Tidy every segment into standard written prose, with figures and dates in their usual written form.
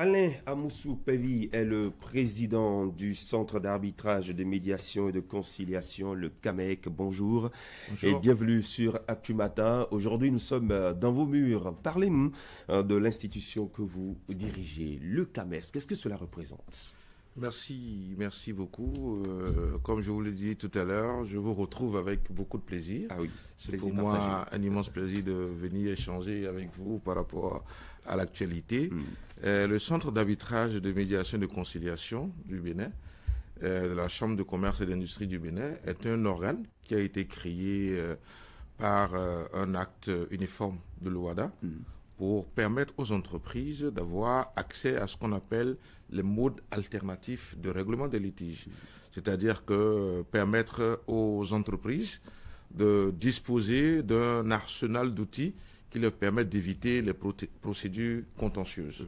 Alain Amoussou Pevi est le président du Centre d'arbitrage de médiation et de conciliation, le CAMEC. Bonjour et Bonjour. bienvenue sur Actu Matin. Aujourd'hui, nous sommes dans vos murs. Parlez-nous de l'institution que vous dirigez, le CAMES. Qu'est-ce que cela représente? Merci beaucoup. Comme je vous l'ai dit tout à l'heure, je vous retrouve avec beaucoup de plaisir. Ah oui, C'est plaisir pour moi partagé. un immense plaisir de venir échanger avec vous par rapport à l'actualité. Le Centre d'arbitrage de médiation et de conciliation du Bénin, de la Chambre de commerce et d'industrie du Bénin, est un organe qui a été créé par un acte uniforme de l'OADA pour permettre aux entreprises d'avoir accès à ce qu'on appelle les modes alternatifs de règlement des litiges. C'est-à-dire que permettre aux entreprises de disposer d'un arsenal d'outils qui leur permettent d'éviter les procédures contentieuses.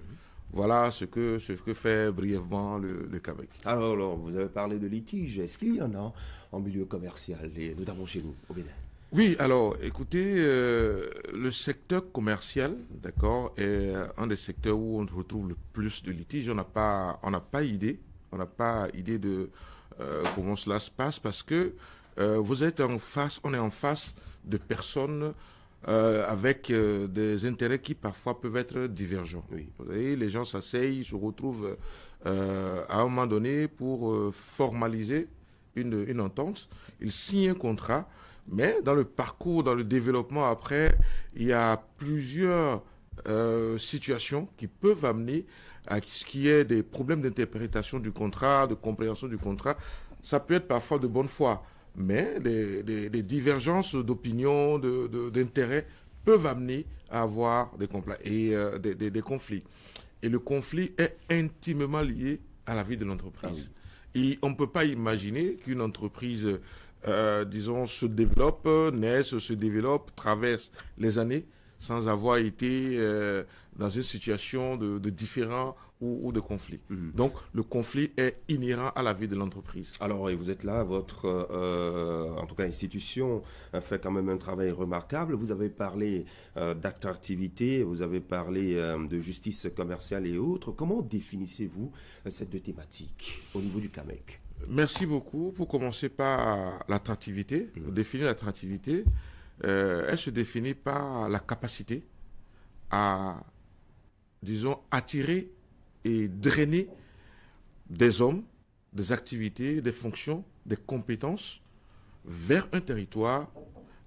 Voilà ce que fait brièvement le CAMEC. Alors, vous avez parlé de litige. Est-ce qu'il y en a en milieu commercial, et notamment chez nous, au Bénin? Oui, alors, écoutez, le secteur commercial, d'accord, est un des secteurs où on retrouve le plus de litiges. On n'a pas idée de comment cela se passe parce que on est en face de personnes avec des intérêts qui parfois peuvent être divergents. Oui. Vous voyez, les gens s'asseyent, se retrouvent à un moment donné pour formaliser une entente. Ils signent un contrat. Mais dans le parcours, dans le développement après, il y a plusieurs situations qui peuvent amener à ce qu'il y ait des problèmes d'interprétation du contrat, de compréhension du contrat. Ça peut être parfois de bonne foi, mais des divergences d'opinion, d'intérêts peuvent amener à avoir des conflits. Et le conflit est intimement lié à la vie de l'entreprise. Ah oui. Et on ne peut pas imaginer qu'une entreprise disons, se développe, naissent, se développe, traverse les années sans avoir été dans une situation de différend ou de conflit. Donc, le conflit est inhérent à la vie de l'entreprise. Alors, et vous êtes là, votre, en tout cas, institution fait quand même un travail remarquable. Vous avez parlé d'attractivité, vous avez parlé de justice commerciale et autres. Comment définissez-vous ces deux thématiques au niveau du CAMEC? Merci beaucoup. Pour commencer par l'attractivité, définir l'attractivité, elle se définit par la capacité à, disons, attirer et drainer des hommes, des activités, des fonctions, des compétences vers un territoire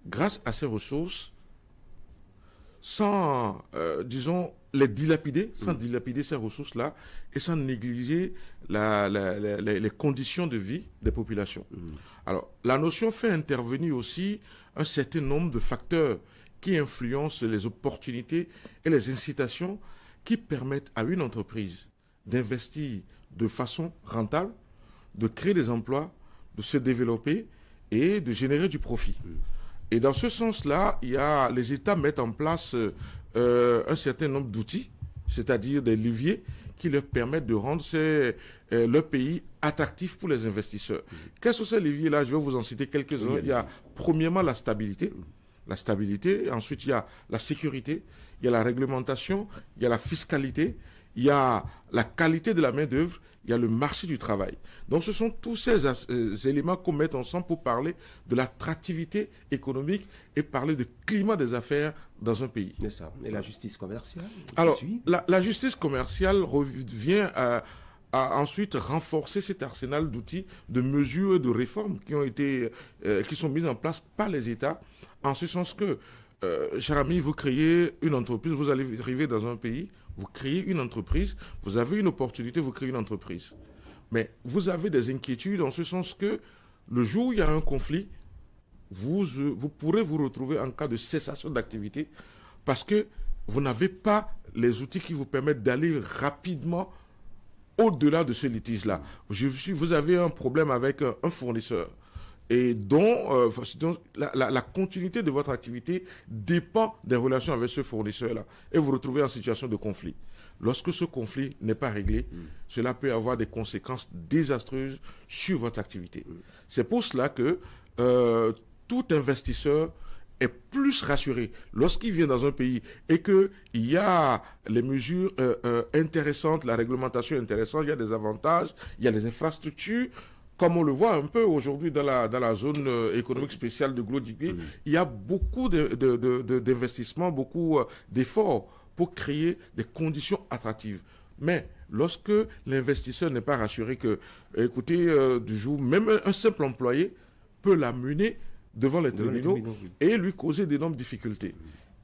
grâce à ses ressources sans, disons, les dilapider, sans dilapider ces ressources-là et sans négliger les conditions de vie des populations. Alors, la notion fait intervenir aussi un certain nombre de facteurs qui influencent les opportunités et les incitations qui permettent à une entreprise d'investir de façon rentable, de créer des emplois, de se développer et de générer du profit. Et dans ce sens-là, les États mettent en place un certain nombre d'outils, c'est-à-dire des leviers qui leur permettent de rendre leur pays attractif pour les investisseurs. Quels sont ces leviers-là? Je vais vous en citer quelques-uns. Oui, il y a premièrement la stabilité. La stabilité, ensuite il y a la sécurité, il y a la réglementation, il y a la fiscalité, il y a la qualité de la main-d'œuvre, il y a le marché du travail. Donc ce sont tous ces éléments qu'on met ensemble pour parler de l'attractivité économique et parler de climat des affaires dans un pays. C'est ça. Et la justice commerciale? Alors, la justice commerciale vient à ensuite renforcer cet arsenal d'outils, de mesures et de réformes qui sont mises en place par les États, en ce sens que, cher ami, vous créez une entreprise, vous allez arriver dans un pays, vous créez une entreprise, vous avez une opportunité, vous créez une entreprise. Mais vous avez des inquiétudes en ce sens que le jour où il y a un conflit, vous pourrez vous retrouver en cas de cessation d'activité parce que vous n'avez pas les outils qui vous permettent d'aller rapidement au-delà de ce litige-là. Vous avez un problème avec un fournisseur et dont la continuité de votre activité dépend des relations avec ce fournisseur-là. Et vous vous retrouvez en situation de conflit. Lorsque ce conflit n'est pas réglé, cela peut avoir des conséquences désastreuses sur votre activité. C'est pour cela que tout investisseur est plus rassuré lorsqu'il vient dans un pays et qu'il y a les mesures intéressantes, la réglementation intéressante, il y a des avantages, il y a les infrastructures. Comme on le voit un peu aujourd'hui dans la zone économique spéciale de Glodigbé, il y a beaucoup d'investissements, beaucoup d'efforts pour créer des conditions attractives. Mais lorsque l'investisseur n'est pas rassuré que, écoutez, du jour, même un simple employé peut l'amener devant les tribunaux et lui causer d'énormes difficultés.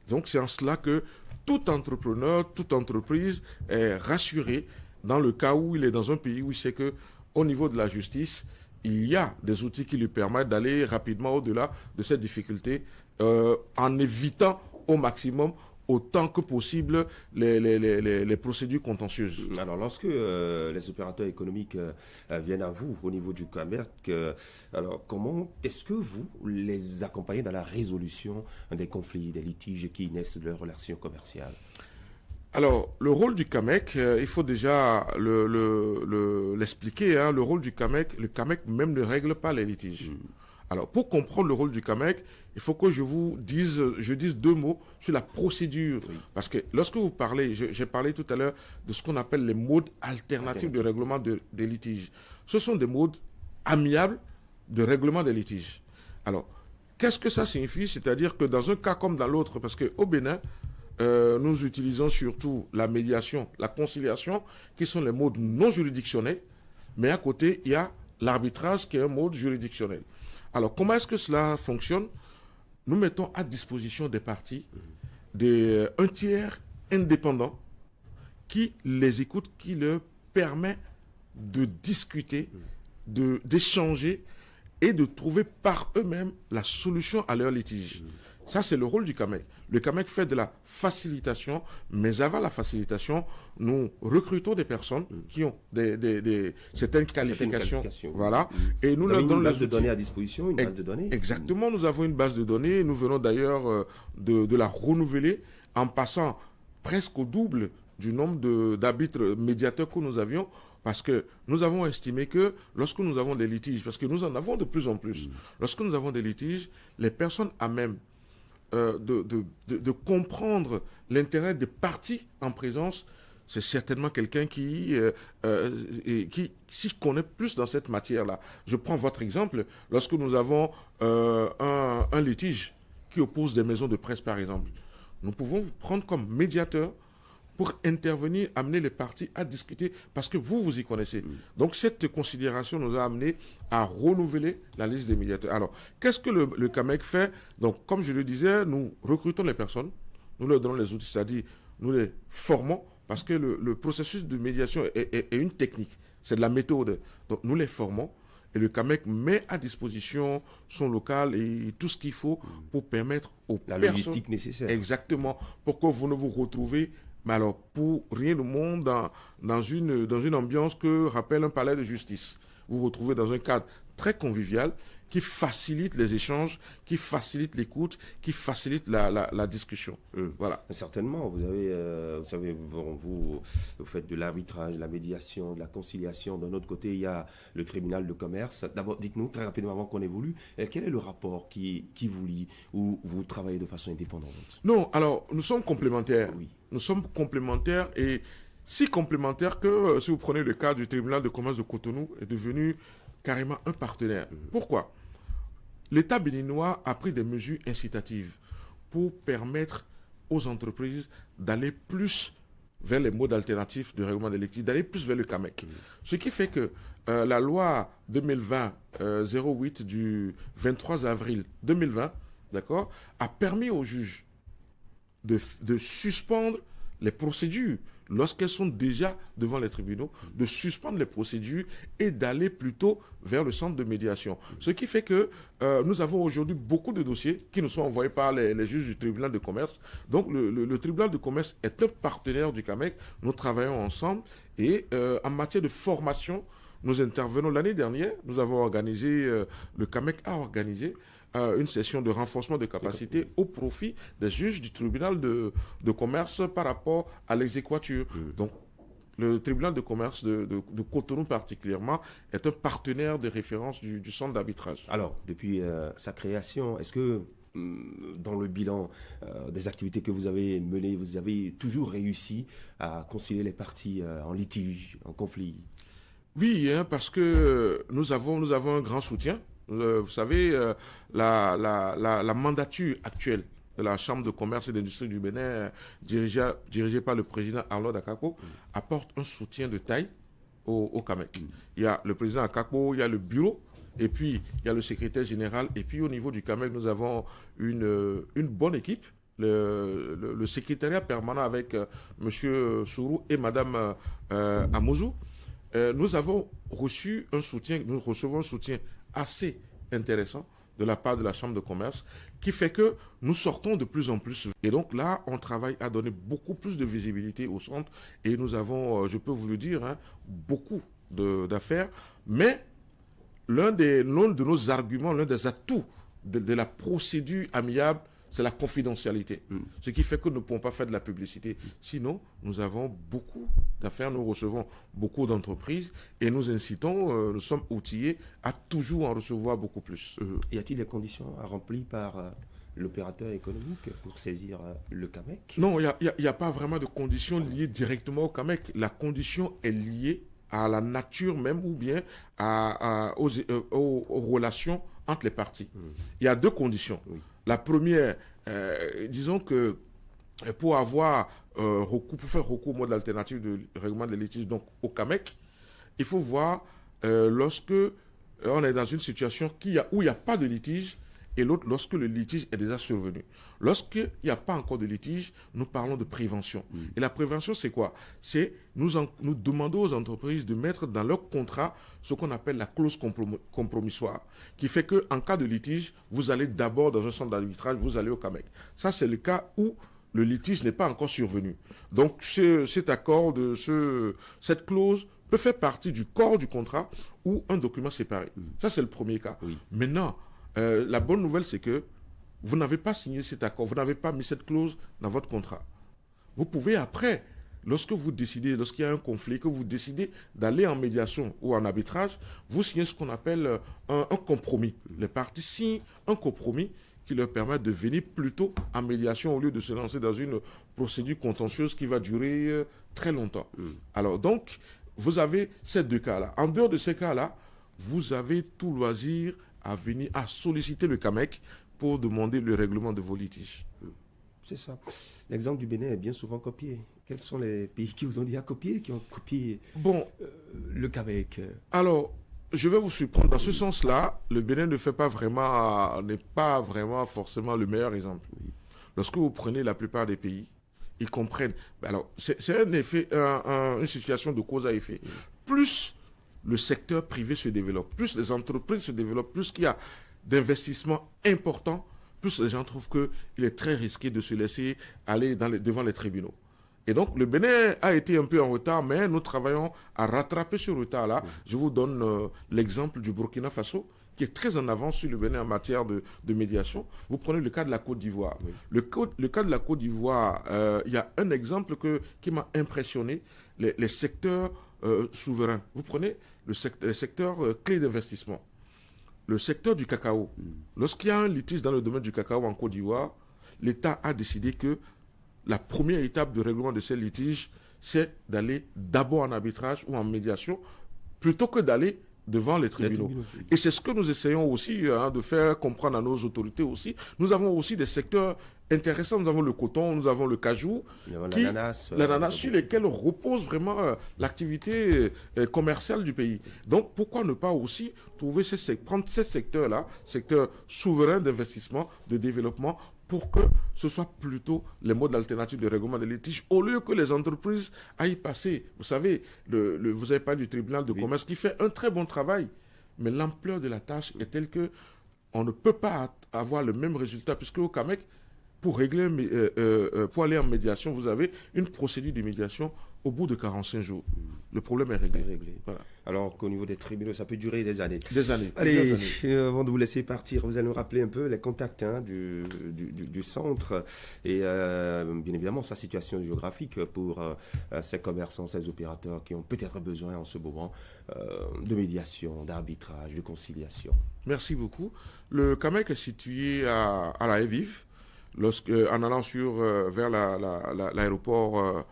Donc c'est en cela que tout entrepreneur, toute entreprise est rassuré dans le cas où il est dans un pays où il sait que au niveau de la justice, il y a des outils qui lui permettent d'aller rapidement au-delà de cette difficulté en évitant au maximum autant que possible les procédures contentieuses. Alors, lorsque les opérateurs économiques viennent à vous au niveau du CAMEC, alors comment est-ce que vous les accompagnez dans la résolution des conflits, des litiges qui naissent de leurs relations commerciales? Alors, le rôle du CAMEC, il faut déjà l'expliquer. Le rôle du CAMEC, le CAMEC même ne règle pas les litiges. Alors, pour comprendre le rôle du CAMEC, il faut que je dise deux mots sur la procédure. Oui. Parce que lorsque vous parlez, j'ai parlé tout à l'heure de ce qu'on appelle les modes alternatifs de règlement des litiges. Ce sont des modes amiables de règlement des litiges. Alors, qu'est-ce que ça signifie? C'est-à-dire que dans un cas comme dans l'autre, parce qu'au Bénin, nous utilisons surtout la médiation, la conciliation, qui sont les modes non juridictionnels, mais à côté, il y a l'arbitrage qui est un mode juridictionnel. Alors, comment est-ce que cela fonctionne? Nous mettons à disposition des parties un tiers indépendant qui les écoute, qui leur permet de discuter, d'échanger et de trouver par eux-mêmes la solution à leur litige. Ça, c'est le rôle du CAMEC. Le CAMEC fait de la facilitation, mais avant la facilitation, nous recrutons des personnes qui ont certaines qualifications. Voilà. Et nous leur donnons une base de données à disposition, une base de données. Exactement, nous avons une base de données. Nous venons d'ailleurs de la renouveler en passant presque au double du nombre d'arbitres médiateurs que nous avions. Parce que nous avons estimé que lorsque nous avons des litiges, parce que nous en avons de plus en plus, lorsque nous avons des litiges, les personnes à même de comprendre l'intérêt des parties en présence, c'est certainement quelqu'un qui s'y connaît plus dans cette matière-là. Je prends votre exemple. Lorsque nous avons un litige qui oppose des maisons de presse, par exemple, nous pouvons vous prendre comme médiateur pour intervenir, amener les parties à discuter, parce que vous y connaissez. Donc, cette considération nous a amené à renouveler la liste des médiateurs. Alors, qu'est-ce que le CAMEC fait? Donc, comme je le disais, nous recrutons les personnes, nous leur donnons les outils, c'est-à-dire nous les formons, parce que le processus de médiation est une technique, c'est de la méthode. Donc, nous les formons, et le CAMEC met à disposition son local et tout ce qu'il faut pour permettre aux personnes... La logistique nécessaire. Exactement, pour que vous ne vous retrouvez... Mais alors, pour rien au monde, dans une ambiance que rappelle un palais de justice. Vous vous retrouvez dans un cadre très convivial qui facilite les échanges, qui facilite l'écoute, qui facilite la discussion. Voilà. Certainement, vous savez, vous faites de l'arbitrage, de la médiation, de la conciliation. D'un autre côté, il y a le tribunal de commerce. D'abord, dites-nous très rapidement avant qu'on évolue, quel est le rapport qui vous lie ou vous travaillez de façon indépendante? Non, alors, nous sommes complémentaires. Oui. Nous sommes complémentaires et si complémentaires que, si vous prenez le cas du tribunal de commerce de Cotonou, est devenu carrément un partenaire. Pourquoi? L'État béninois a pris des mesures incitatives pour permettre aux entreprises d'aller plus vers les modes alternatifs de règlement des litiges, d'aller plus vers le CAMEC. Ce qui fait que la loi 2020-08 du 23 avril 2020, d'accord, a permis aux juges de suspendre les procédures lorsqu'elles sont déjà devant les tribunaux, de suspendre les procédures et d'aller plutôt vers le centre de médiation. Ce qui fait que nous avons aujourd'hui beaucoup de dossiers qui nous sont envoyés par les juges du tribunal de commerce. Donc le tribunal de commerce est un partenaire du CAMEC. Nous travaillons ensemble et en matière de formation, nous intervenons. L'année dernière, nous avons organisé, le CAMEC a organisé une session de renforcement de capacité au profit des juges du tribunal de commerce par rapport à l'exéquature. Donc, le tribunal de commerce de Cotonou particulièrement est un partenaire de référence du centre d'arbitrage. Alors, depuis sa création, est-ce que dans le bilan des activités que vous avez menées, vous avez toujours réussi à concilier les parties en litige, en conflit. Oui, hein, parce que nous avons un grand soutien. Vous savez, la mandature actuelle de la Chambre de commerce et d'industrie du Bénin, dirigée par le président Arnaud Akako, apporte un soutien de taille au CAMEC. Il y a le président Akako, il y a le bureau, et puis il y a le secrétaire général, et puis au niveau du CAMEC, nous avons une bonne équipe. Le secrétariat permanent avec M. Sourou et Mme Amouzou. Nous avons reçu un soutien, nous recevons un soutien assez intéressant de la part de la Chambre de commerce qui fait que nous sortons de plus en plus. Et donc là, on travaille à donner beaucoup plus de visibilité au centre et nous avons, je peux vous le dire, hein, beaucoup d'affaires. Mais l'un de nos arguments, l'un des atouts de la procédure amiable, c'est la confidentialité. Ce qui fait que nous ne pouvons pas faire de la publicité. Sinon, nous avons beaucoup d'affaires, nous recevons beaucoup d'entreprises et nous incitons, nous sommes outillés à toujours en recevoir beaucoup plus. Y a-t-il des conditions remplies par l'opérateur économique pour saisir le CAMEC? Non, il n'y a pas vraiment de conditions liées directement au CAMEC. La condition est liée à la nature même ou bien aux relations entre les parties. Il y a deux conditions. Oui. La première, disons que pour faire recours au mode alternatif de règlement des litiges, donc au CAMEC, il faut voir lorsque on est dans une situation où il n'y a pas de litige et l'autre lorsque le litige est déjà survenu. Lorsqu'il n'y a pas encore de litige, nous parlons de prévention. Et la prévention, c'est quoi? C'est nous demandons aux entreprises de mettre dans leur contrat ce qu'on appelle la clause compromissoire, qui fait qu'en cas de litige, vous allez d'abord dans un centre d'arbitrage, vous allez au CAMEC. Ça, c'est le cas où le litige n'est pas encore survenu. Donc, cet accord, cette clause peut faire partie du corps du contrat ou un document séparé. Ça, c'est le premier cas. Oui. Maintenant, la bonne nouvelle, c'est que vous n'avez pas signé cet accord, vous n'avez pas mis cette clause dans votre contrat. Vous pouvez après, lorsque vous décidez, lorsqu'il y a un conflit, que vous décidez d'aller en médiation ou en arbitrage, vous signez ce qu'on appelle un compromis. Les parties signent un compromis qui leur permet de venir plutôt en médiation au lieu de se lancer dans une procédure contentieuse qui va durer très longtemps. Alors donc, vous avez ces deux cas-là. En dehors de ces cas-là, vous avez tout loisir à venir à solliciter le CAMEC pour demander le règlement de vos litiges. C'est ça. L'exemple du Bénin est bien souvent copié. Quels sont les pays qui vous ont dit à copier, qui ont copié le CAMEC? Alors, je vais vous surprendre. Dans ce sens-là, le Bénin n'est pas vraiment forcément le meilleur exemple. Lorsque vous prenez la plupart des pays, ils comprennent. Alors, c'est un effet, une situation de cause à effet. Plus le secteur privé se développe, plus les entreprises se développent, plus qu'il y a d'investissements importants, plus les gens trouvent qu'il est très risqué de se laisser aller devant les tribunaux. Et donc, le Bénin a été un peu en retard, mais nous travaillons à rattraper ce retard-là. Je vous donne l'exemple du Burkina Faso, qui est très en avance sur le Bénin en matière de médiation. Vous prenez le cas de la Côte d'Ivoire. Oui. Le cas de la Côte d'Ivoire, il y a un exemple qui m'a impressionné, les secteurs souverains. Vous prenez les secteurs clés d'investissement. Le secteur du cacao. Lorsqu'il y a un litige dans le domaine du cacao en Côte d'Ivoire, l'État a décidé que la première étape de règlement de ces litiges, c'est d'aller d'abord en arbitrage ou en médiation, plutôt que d'aller devant les tribunaux. Et c'est ce que nous essayons aussi de faire comprendre à nos autorités aussi. Nous avons aussi des secteurs intéressants. Nous avons le coton, nous avons le cajou, l'ananas sur lesquels repose vraiment l'activité commerciale du pays. Donc, pourquoi ne pas aussi prendre ces secteurs-là, secteurs souverains d'investissement, de développement, pour que ce soit plutôt les modes alternatifs de règlement des litiges, au lieu que les entreprises aillent passer. Vous savez, vous avez parlé du tribunal de commerce qui fait un très bon travail, mais l'ampleur de la tâche est telle que on ne peut pas avoir le même résultat, puisque au CAMEC, pour pour aller en médiation, vous avez une procédure de médiation au bout de 45 jours. Le problème est réglé. Voilà. Alors qu'au niveau des tribunaux, ça peut durer des années. Des années. Allez, avant de vous laisser partir, vous allez nous rappeler un peu les contacts du centre et bien évidemment sa situation géographique pour ces commerçants, ces opérateurs qui ont peut-être besoin en ce moment de médiation, d'arbitrage, de conciliation. Merci beaucoup. Le CAMEC est situé à la Haie-Vive. En allant vers l'aéroport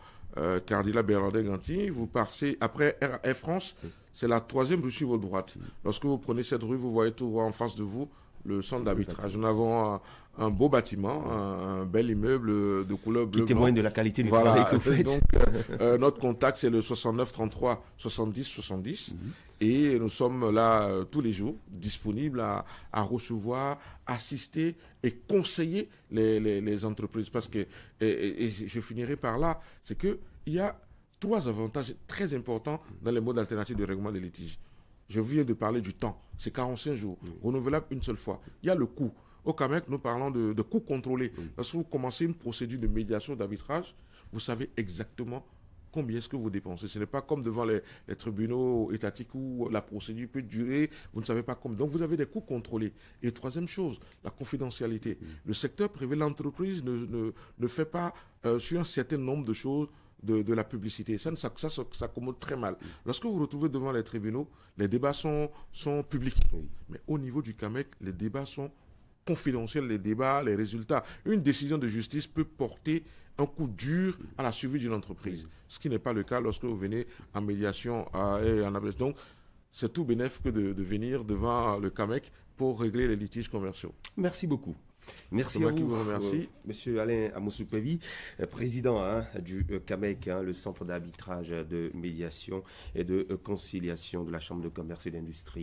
Cardinal Bernardin-Ganty, vous passez après Air France, c'est la 3e rue sur votre droite. Lorsque vous prenez cette rue, vous voyez tout droit en face de vous le centre d'arbitrage. Nous avons un beau bâtiment, un bel immeuble de couleur bleu. Qui témoigne de la qualité du travail que vous faites. Donc, notre contact, c'est le 69 33 70 70. Et nous sommes là tous les jours, disponibles à recevoir, assister et conseiller les entreprises. Parce que, et je finirai par là, c'est qu'il y a 3 avantages très importants dans les modes alternatifs de règlement des litiges. Je viens de parler du temps, c'est 45 jours, renouvelable une seule fois. Il y a le coût. Au CAMEC, nous parlons de coûts contrôlés. Lorsque vous commencez une procédure de médiation, d'arbitrage, vous savez exactement combien est-ce que vous dépensez. Ce n'est pas comme devant les tribunaux étatiques où la procédure peut durer, vous ne savez pas combien. Donc vous avez des coûts contrôlés. Et troisième chose, la confidentialité. Le secteur privé, l'entreprise ne fait pas sur un certain nombre de choses de la publicité. Ça s'accommode très mal. Lorsque vous vous retrouvez devant les tribunaux, les débats sont publics. Mais au niveau du CAMEC, les débats sont confidentiels, les débats, les résultats. Une décision de justice peut porter un coup dur à la survie d'une entreprise. Ce qui n'est pas le cas lorsque vous venez en médiation et en abrégation. Donc, c'est tout bénéf que de venir devant le CAMEC pour régler les litiges commerciaux. Merci beaucoup. Merci à vous, Monsieur Alain Amoussoukpevi, président du CAMEC, le Centre d'arbitrage de médiation et de conciliation de la Chambre de commerce et d'industrie.